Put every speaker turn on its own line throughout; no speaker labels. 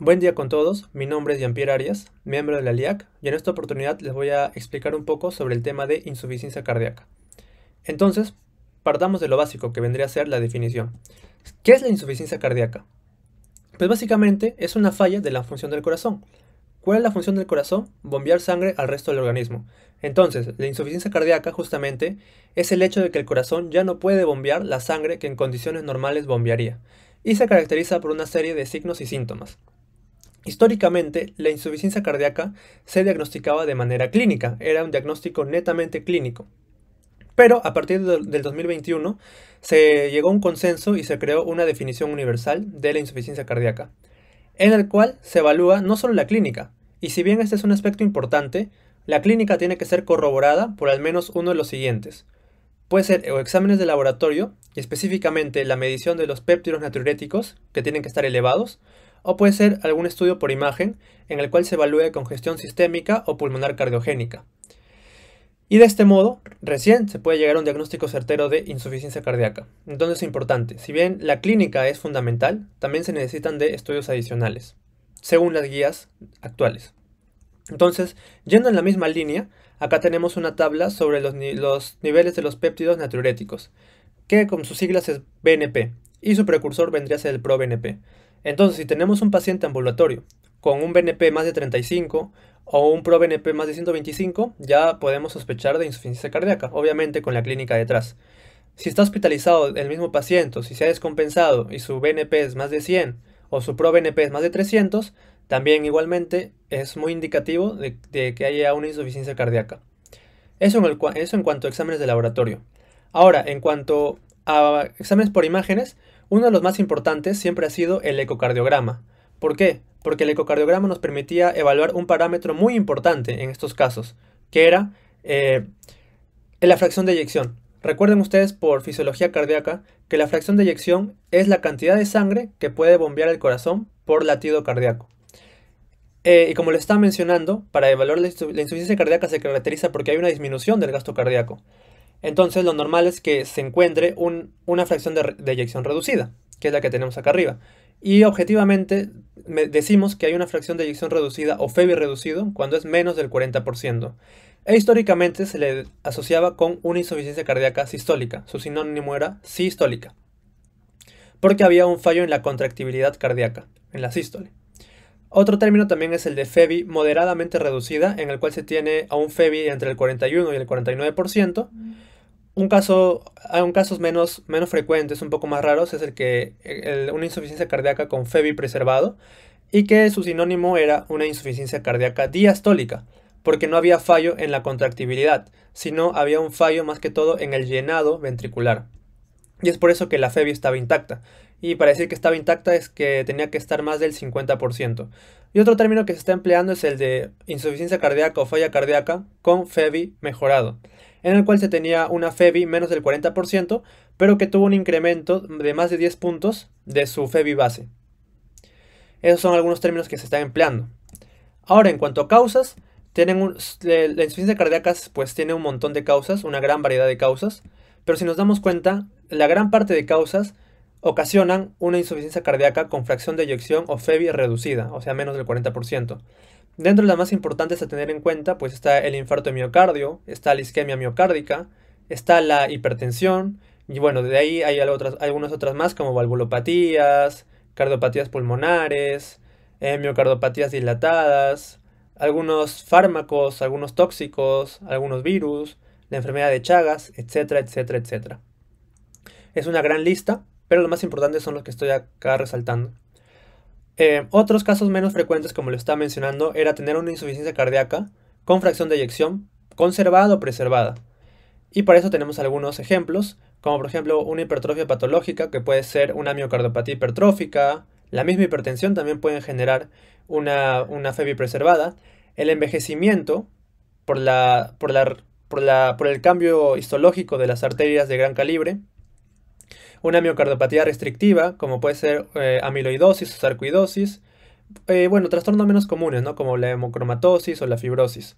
Buen día con todos, mi nombre es Jean-Pierre Arias, miembro de la LIAC, y en esta oportunidad les voy a explicar un poco sobre el tema de insuficiencia cardíaca. Entonces, partamos de lo básico que vendría a ser la definición. ¿Qué es la insuficiencia cardíaca? Pues básicamente es una falla de la función del corazón. ¿Cuál es la función del corazón? Bombear sangre al resto del organismo. Entonces, la insuficiencia cardíaca justamente es el hecho de que el corazón ya no puede bombear la sangre que en condiciones normales bombearía, y se caracteriza por una serie de signos y síntomas. Históricamente, la insuficiencia cardíaca se diagnosticaba de manera clínica, era un diagnóstico netamente clínico. Pero a partir del 2021 se llegó a un consenso y se creó una definición universal de la insuficiencia cardíaca, en el cual se evalúa no solo la clínica, y si bien este es un aspecto importante, la clínica tiene que ser corroborada por al menos uno de los siguientes. Puede ser o exámenes de laboratorio, y específicamente la medición de los péptidos natriuréticos, que tienen que estar elevados, o puede ser algún estudio por imagen, en el cual se evalúe congestión sistémica o pulmonar cardiogénica. Y de este modo, recién se puede llegar a un diagnóstico certero de insuficiencia cardíaca. Entonces es importante, si bien la clínica es fundamental, también se necesitan de estudios adicionales, según las guías actuales. Entonces, yendo en la misma línea, acá tenemos una tabla sobre los niveles de los péptidos natriuréticos, que con sus siglas es BNP, y su precursor vendría a ser el ProBNP. Entonces, si tenemos un paciente ambulatorio con un BNP más de 35 o un ProBNP más de 125, ya podemos sospechar de insuficiencia cardíaca, obviamente con la clínica detrás. Si está hospitalizado el mismo paciente, si se ha descompensado y su BNP es más de 100 o su ProBNP es más de 300, también igualmente es muy indicativo de que haya una insuficiencia cardíaca. Eso en cuanto a exámenes de laboratorio. Ahora, en cuanto a exámenes por imágenes, uno de los más importantes siempre ha sido el ecocardiograma. ¿Por qué? Porque el ecocardiograma nos permitía evaluar un parámetro muy importante en estos casos, que era la fracción de eyección. Recuerden ustedes por fisiología cardíaca que la fracción de eyección es la cantidad de sangre que puede bombear el corazón por latido cardíaco. Y como les estaba mencionando, para evaluar la insuficiencia cardíaca se caracteriza porque hay una disminución del gasto cardíaco. Entonces lo normal es que se encuentre una fracción de eyección reducida, que es la que tenemos acá arriba. Y objetivamente decimos que hay una fracción de eyección reducida o FEBI reducido cuando es menos del 40%. E históricamente se le asociaba con una insuficiencia cardíaca sistólica. Su sinónimo era sistólica, porque había un fallo en la contractibilidad cardíaca, en la sístole. Otro término también es el de FEBI moderadamente reducida, en el cual se tiene a un FEBI entre el 41 y el 49%. Casos menos frecuentes, un poco más raros, es una insuficiencia cardíaca con FEBI preservado, y que su sinónimo era una insuficiencia cardíaca diastólica, porque no había fallo en la contractibilidad, sino había un fallo más que todo en el llenado ventricular. Y es por eso que la FEBI estaba intacta. Y para decir que estaba intacta es que tenía que estar más del 50%. Y otro término que se está empleando es el de insuficiencia cardíaca o falla cardíaca con FEBI mejorado, en el cual se tenía una FEBI menos del 40%, pero que tuvo un incremento de más de 10 puntos de su FEBI base. Esos son algunos términos que se están empleando. Ahora, en cuanto a causas, la insuficiencia cardíaca pues tiene un montón de causas, una gran variedad de causas, pero si nos damos cuenta, la gran parte de causas ocasionan una insuficiencia cardíaca con fracción de eyección o FEBI reducida, o sea, menos del 40%. Dentro de las más importantes a tener en cuenta, pues está el infarto de miocardio, está la isquemia miocárdica, está la hipertensión, y bueno, de ahí hay algunas otras más como valvulopatías, cardiopatías pulmonares, miocardopatías dilatadas, algunos fármacos, algunos tóxicos, algunos virus, la enfermedad de Chagas, etcétera, etcétera, etcétera. Es una gran lista, pero los más importantes son los que estoy acá resaltando. Otros casos menos frecuentes, como lo estaba mencionando, era tener una insuficiencia cardíaca con fracción de eyección conservada o preservada. Y para eso tenemos algunos ejemplos, como por ejemplo una hipertrofia patológica, que puede ser una miocardiopatía hipertrófica. La misma hipertensión también puede generar una FEBI preservada. El envejecimiento por el cambio histológico de las arterias de gran calibre. Una miocardiopatía restrictiva, como puede ser amiloidosis o sarcoidosis. Bueno, trastornos menos comunes, ¿no? Como la hemocromatosis o la fibrosis.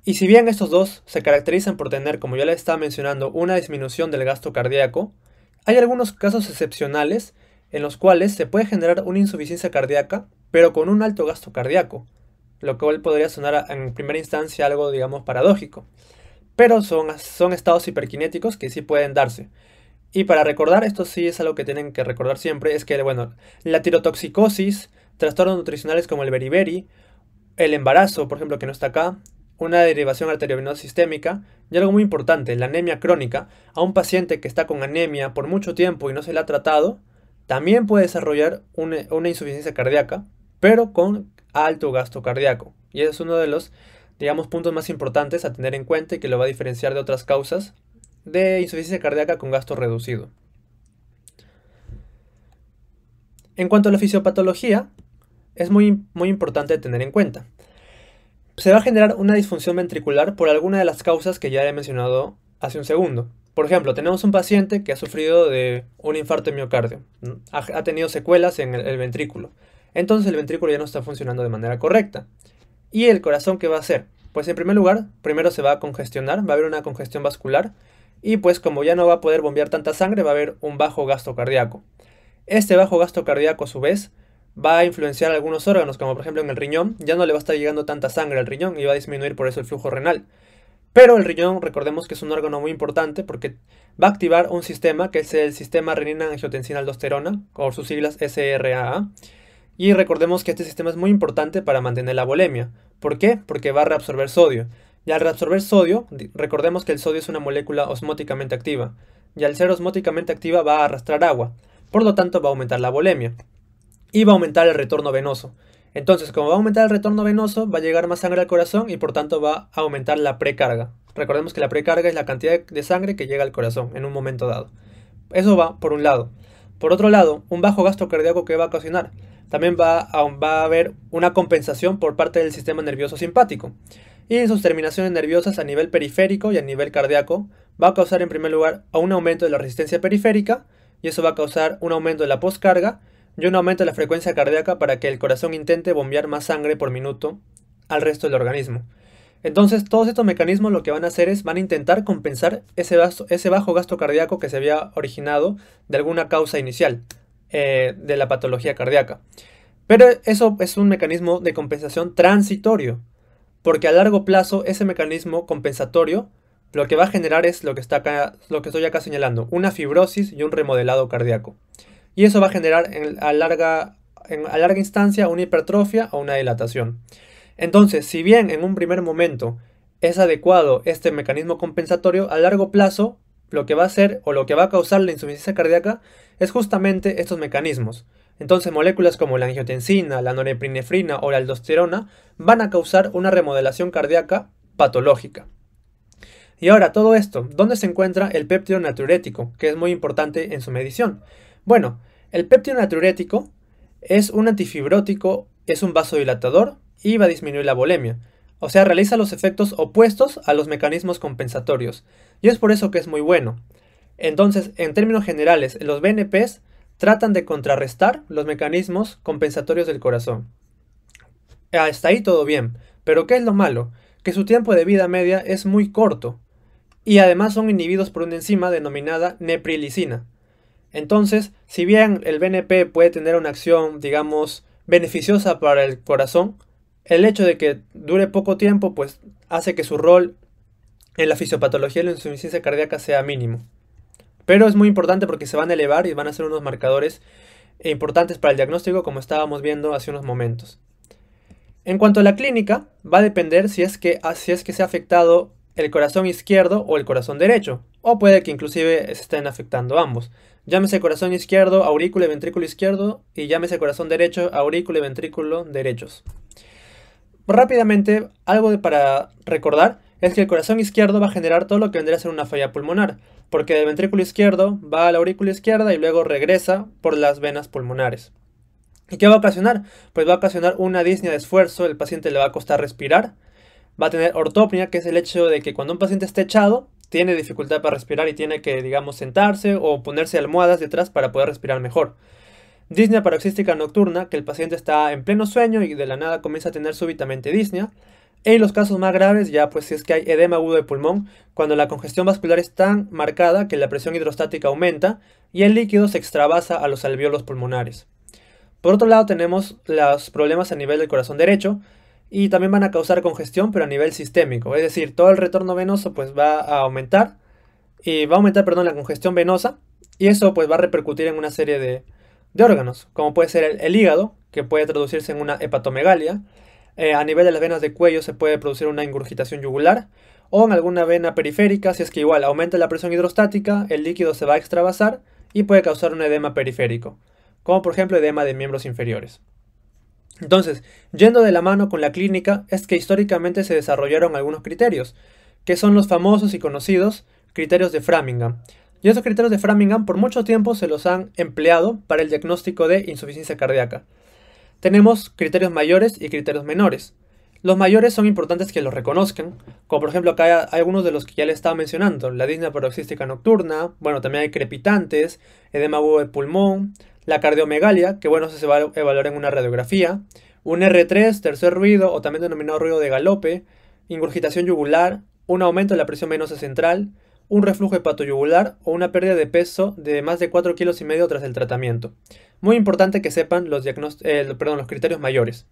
Y si bien estos dos se caracterizan por tener, como ya les estaba mencionando, una disminución del gasto cardíaco, hay algunos casos excepcionales en los cuales se puede generar una insuficiencia cardíaca pero con un alto gasto cardíaco, lo cual podría sonar en primera instancia algo, digamos, paradójico. Pero son estados hiperkinéticos que sí pueden darse. Y para recordar, esto sí es algo que tienen que recordar siempre, es que, bueno, la tirotoxicosis, trastornos nutricionales como el beriberi, el embarazo, por ejemplo, que no está acá, una derivación arteriovenosa sistémica, y algo muy importante, la anemia crónica, a un paciente que está con anemia por mucho tiempo y no se le ha tratado, también puede desarrollar una insuficiencia cardíaca, pero con alto gasto cardíaco. Y ese es uno de los, digamos, puntos más importantes a tener en cuenta y que lo va a diferenciar de otras causas de insuficiencia cardíaca con gasto reducido. En cuanto a la fisiopatología, es muy importante tener en cuenta. Se va a generar una disfunción ventricular por alguna de las causas que ya he mencionado hace un segundo. Por ejemplo, tenemos un paciente que ha sufrido de un infarto de miocardio, ha tenido secuelas en el ventrículo. Entonces el ventrículo ya no está funcionando de manera correcta. ¿Y el corazón qué va a hacer? Pues en primer lugar, primero se va a congestionar, va a haber una congestión vascular y pues como ya no va a poder bombear tanta sangre, va a haber un bajo gasto cardíaco. Este bajo gasto cardíaco a su vez va a influenciar algunos órganos, como por ejemplo en el riñón, ya no le va a estar llegando tanta sangre al riñón y va a disminuir por eso el flujo renal. Pero el riñón, recordemos que es un órgano muy importante porque va a activar un sistema que es el sistema renina-angiotensina-aldosterona, o sus siglas SRAA. Y recordemos que este sistema es muy importante para mantener la volemia. ¿Por qué? Porque va a reabsorber sodio. Y al reabsorber sodio, recordemos que el sodio es una molécula osmóticamente activa. Y al ser osmóticamente activa va a arrastrar agua. Por lo tanto va a aumentar la volemia. Y va a aumentar el retorno venoso. Entonces, como va a aumentar el retorno venoso, va a llegar más sangre al corazón y por tanto va a aumentar la precarga. Recordemos que la precarga es la cantidad de sangre que llega al corazón en un momento dado. Eso va por un lado. Por otro lado, un bajo gasto cardíaco que va a ocasionar. También va a haber una compensación por parte del sistema nervioso simpático. Y en sus terminaciones nerviosas a nivel periférico y a nivel cardíaco va a causar en primer lugar un aumento de la resistencia periférica y eso va a causar un aumento de la postcarga y un aumento de la frecuencia cardíaca para que el corazón intente bombear más sangre por minuto al resto del organismo. Entonces todos estos mecanismos lo que van a hacer es van a intentar compensar ese bajo gasto cardíaco que se había originado de alguna causa inicial de la patología cardíaca. Pero eso es un mecanismo de compensación transitorio, porque a largo plazo ese mecanismo compensatorio lo que va a generar es lo que estoy acá señalando, una fibrosis y un remodelado cardíaco. Y eso va a generar a larga instancia una hipertrofia o una dilatación. Entonces, si bien en un primer momento es adecuado este mecanismo compensatorio, a largo plazo lo que va a hacer o lo que va a causar la insuficiencia cardíaca es justamente estos mecanismos. Entonces, moléculas como la angiotensina, la norepinefrina o la aldosterona van a causar una remodelación cardíaca patológica. Y ahora, todo esto, ¿dónde se encuentra el péptido natriurético? Que es muy importante en su medición. Bueno, el péptido natriurético es un antifibrótico, es un vasodilatador y va a disminuir la volemia. O sea, realiza los efectos opuestos a los mecanismos compensatorios. Y es por eso que es muy bueno. Entonces, en términos generales, los BNPs tratan de contrarrestar los mecanismos compensatorios del corazón. Hasta ahí todo bien. Pero ¿qué es lo malo? Que su tiempo de vida media es muy corto. Y además son inhibidos por una enzima denominada neprilicina. Entonces, si bien el BNP puede tener una acción, digamos, beneficiosa para el corazón, el hecho de que dure poco tiempo, pues hace que su rol en la fisiopatología de la insuficiencia cardíaca sea mínimo. Pero es muy importante porque se van a elevar y van a ser unos marcadores importantes para el diagnóstico, como estábamos viendo hace unos momentos. En cuanto a la clínica, va a depender si es que se ha afectado el corazón izquierdo o el corazón derecho, o puede que inclusive se estén afectando ambos. Llámese corazón izquierdo, aurícula y ventrículo izquierdo, y llámese corazón derecho, aurícula y ventrículo derechos. Rápidamente, para recordar es que el corazón izquierdo va a generar todo lo que vendría a ser una falla pulmonar, porque del ventrículo izquierdo va a la aurícula izquierda y luego regresa por las venas pulmonares. ¿Y qué va a ocasionar? Pues va a ocasionar una disnea de esfuerzo, el paciente le va a costar respirar, va a tener ortopnia, que es el hecho de que cuando un paciente está echado, tiene dificultad para respirar y tiene que, digamos, sentarse o ponerse almohadas detrás para poder respirar mejor. Disnea paroxística nocturna, que el paciente está en pleno sueño y de la nada comienza a tener súbitamente disnea. Y los casos más graves ya pues si es que hay edema agudo de pulmón, cuando la congestión vascular es tan marcada que la presión hidrostática aumenta y el líquido se extravasa a los alvéolos pulmonares. Por otro lado tenemos los problemas a nivel del corazón derecho y también van a causar congestión pero a nivel sistémico, es decir, todo el retorno venoso pues va a aumentar y va a aumentar, perdón, la congestión venosa y eso pues va a repercutir en una serie de órganos, como puede ser el hígado, que puede traducirse en una hepatomegalia. A nivel de las venas de cuello se puede producir una ingurgitación yugular o en alguna vena periférica, si es que igual aumenta la presión hidrostática, el líquido se va a extravasar y puede causar un edema periférico, como por ejemplo edema de miembros inferiores. Entonces, yendo de la mano con la clínica, es que históricamente se desarrollaron algunos criterios, que son los famosos y conocidos criterios de Framingham. Y esos criterios de Framingham por mucho tiempo se los han empleado para el diagnóstico de insuficiencia cardíaca. Tenemos criterios mayores y criterios menores. Los mayores son importantes que los reconozcan, como por ejemplo acá hay algunos de los que ya les estaba mencionando, la disnea paroxística nocturna, bueno, también hay crepitantes, edema agudo de pulmón, la cardiomegalia, que bueno, eso se va a evaluar en una radiografía, un R3, tercer ruido o también denominado ruido de galope, ingurgitación yugular, un aumento de la presión venosa central, un reflujo hepatoyugular o una pérdida de peso de más de 4,5 kilos tras el tratamiento. Muy importante que sepan los criterios mayores.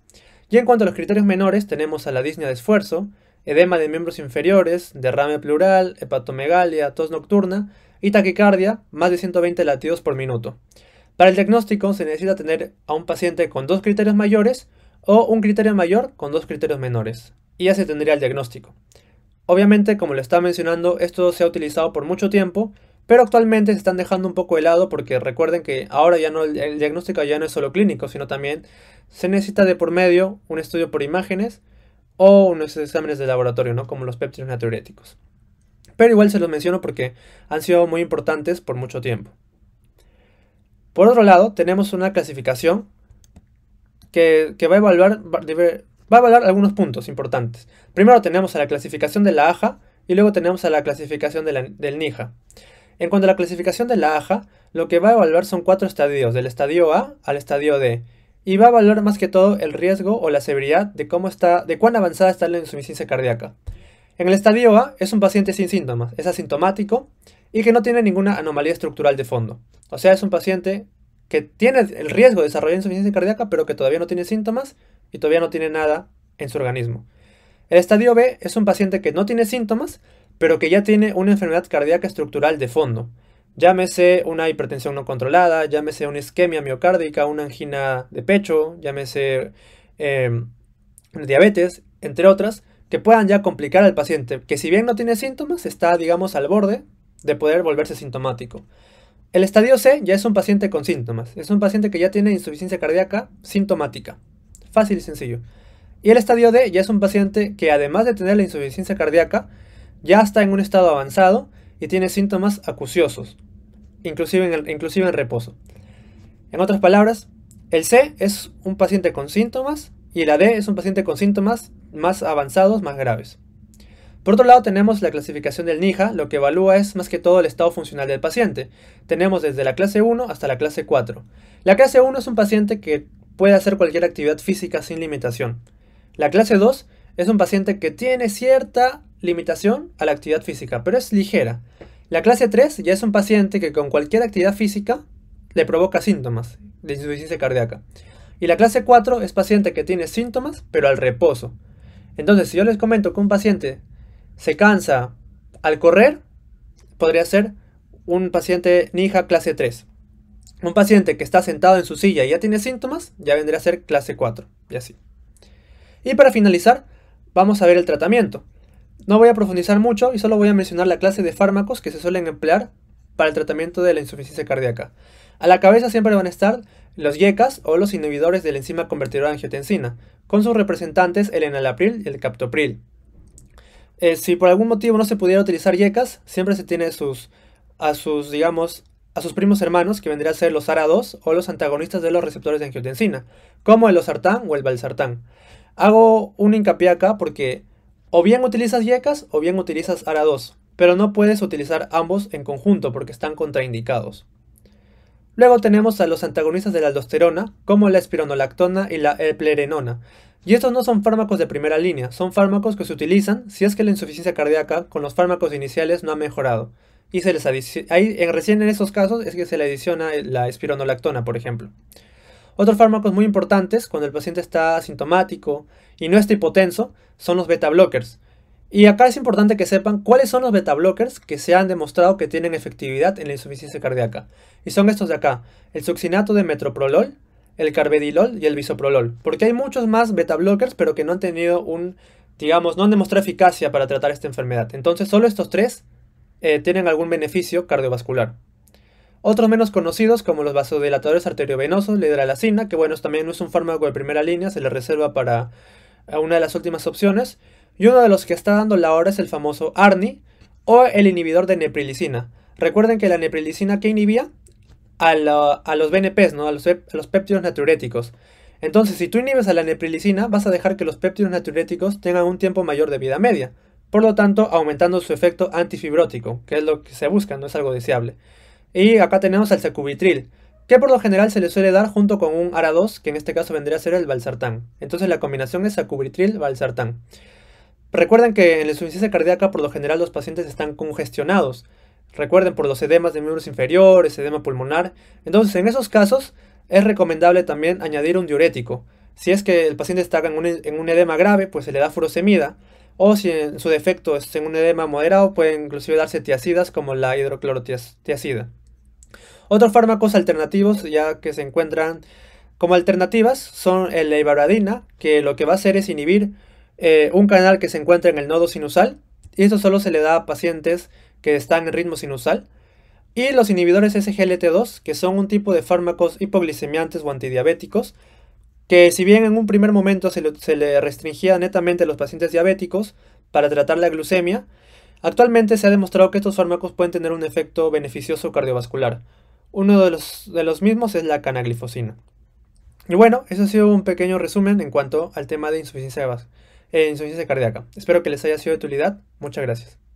Y en cuanto a los criterios menores, tenemos a la disnea de esfuerzo, edema de miembros inferiores, derrame pleural, hepatomegalia, tos nocturna y taquicardia, más de 120 latidos por minuto. Para el diagnóstico se necesita tener a un paciente con 2 criterios mayores o un criterio mayor con 2 criterios menores. Y ya se tendría el diagnóstico. Obviamente, como le estaba mencionando, esto se ha utilizado por mucho tiempo, pero actualmente se están dejando un poco de lado porque recuerden que ahora ya no, el diagnóstico ya no es solo clínico, sino también se necesita de por medio un estudio por imágenes o unos exámenes de laboratorio, ¿no? Como los péptidos natriuréticos. Pero igual se los menciono porque han sido muy importantes por mucho tiempo. Por otro lado, tenemos una clasificación que va a evaluar algunos puntos importantes. Primero tenemos a la clasificación de la AJA y luego tenemos a la clasificación del NIJA. En cuanto a la clasificación de la AJA, lo que va a evaluar son 4 estadios, del estadio A al estadio D, y va a evaluar más que todo el riesgo o la severidad de cuán avanzada está la insuficiencia cardíaca. En el estadio A es un paciente sin síntomas, es asintomático y que no tiene ninguna anomalía estructural de fondo. O sea, es un paciente que tiene el riesgo de desarrollar insuficiencia cardíaca, pero que todavía no tiene síntomas y todavía no tiene nada en su organismo. El estadio B es un paciente que no tiene síntomas, pero que ya tiene una enfermedad cardíaca estructural de fondo. Llámese una hipertensión no controlada, llámese una isquemia miocárdica, una angina de pecho, llámese diabetes, entre otras, que puedan ya complicar al paciente, que si bien no tiene síntomas, está, digamos, al borde de poder volverse sintomático. El estadio C ya es un paciente con síntomas, es un paciente que ya tiene insuficiencia cardíaca sintomática. Fácil y sencillo. Y el estadio D ya es un paciente que además de tener la insuficiencia cardíaca, ya está en un estado avanzado y tiene síntomas acuciosos, inclusive en reposo. En otras palabras, el C es un paciente con síntomas y la D es un paciente con síntomas más avanzados, más graves. Por otro lado tenemos la clasificación del NIJA, lo que evalúa es más que todo el estado funcional del paciente. Tenemos desde la clase 1 hasta la clase 4. La clase 1 es un paciente que puede hacer cualquier actividad física sin limitación. La clase 2 es un paciente que tiene cierta limitación a la actividad física, pero es ligera. La clase 3 ya es un paciente que con cualquier actividad física le provoca síntomas de insuficiencia cardíaca. Y la clase 4 es paciente que tiene síntomas, pero al reposo. Entonces, si yo les comento que un paciente se cansa al correr, podría ser un paciente NIJA clase 3. Un paciente que está sentado en su silla y ya tiene síntomas, ya vendría a ser clase 4, y así. Y para finalizar, vamos a ver el tratamiento. No voy a profundizar mucho y solo voy a mencionar la clase de fármacos que se suelen emplear para el tratamiento de la insuficiencia cardíaca. A la cabeza siempre van a estar los YECAS o los inhibidores de la enzima convertidora de angiotensina, con sus representantes el enalapril y el captopril. Si por algún motivo no se pudiera utilizar YECAS, siempre se tiene a sus primos hermanos, que vendrían a ser los ARA2 o los antagonistas de los receptores de angiotensina, como el losartán o el valsartán. Hago un hincapié acá porque o bien utilizas YECAS o bien utilizas ARA2, pero no puedes utilizar ambos en conjunto porque están contraindicados. Luego tenemos a los antagonistas de la aldosterona, como la espironolactona y la eplerenona. Y estos no son fármacos de primera línea, son fármacos que se utilizan si es que la insuficiencia cardíaca con los fármacos iniciales no ha mejorado. Y recién en esos casos es que se le adiciona la espironolactona, por ejemplo. Otros fármacos muy importantes cuando el paciente está asintomático y no está hipotenso son los beta blockers. Y acá es importante que sepan cuáles son los beta blockers que se han demostrado que tienen efectividad en la insuficiencia cardíaca. Y son estos de acá, el succinato de metoprolol, el carvedilol y el bisoprolol. Porque hay muchos más beta blockers, pero que no han tenido digamos, no han demostrado eficacia para tratar esta enfermedad. Entonces solo estos tres tienen algún beneficio cardiovascular. Otros menos conocidos como los vasodilatadores arteriovenosos, la hidralazina, que bueno, también no es un fármaco de primera línea, se le reserva para una de las últimas opciones. Y uno de los que está dando la hora es el famoso ARNI o el inhibidor de neprilicina. Recuerden que la neprilicina, ¿qué inhibía? A los BNPs, ¿no? A los péptidos natriuréticos. Entonces, si tú inhibes a la neprilicina, vas a dejar que los péptidos natriuréticos tengan un tiempo mayor de vida media. Por lo tanto, aumentando su efecto antifibrótico, que es lo que se busca, no es algo deseable. Y acá tenemos al sacubitril, que por lo general se le suele dar junto con un ARA2, que en este caso vendría a ser el valsartán. Entonces la combinación es sacubitril-valsartán. Recuerden que en la insuficiencia cardíaca por lo general los pacientes están congestionados. Recuerden por los edemas de miembros inferiores, edema pulmonar. Entonces en esos casos es recomendable también añadir un diurético. Si es que el paciente está en un edema grave, pues se le da furosemida. O si en su defecto es en un edema moderado, pueden inclusive darse tiazidas como la hidroclorotiazida. Otros fármacos alternativos ya que se encuentran como alternativas son la ibaradina, que lo que va a hacer es inhibir un canal que se encuentra en el nodo sinusal, y esto solo se le da a pacientes que están en ritmo sinusal. Y los inhibidores SGLT2, que son un tipo de fármacos hipoglicemiantes o antidiabéticos, que si bien en un primer momento se le restringía netamente a los pacientes diabéticos para tratar la glucemia, actualmente se ha demostrado que estos fármacos pueden tener un efecto beneficioso cardiovascular. Uno de los mismos es la canaglifosina. Y bueno, eso ha sido un pequeño resumen en cuanto al tema de insuficiencia cardíaca. Espero que les haya sido de utilidad. Muchas gracias.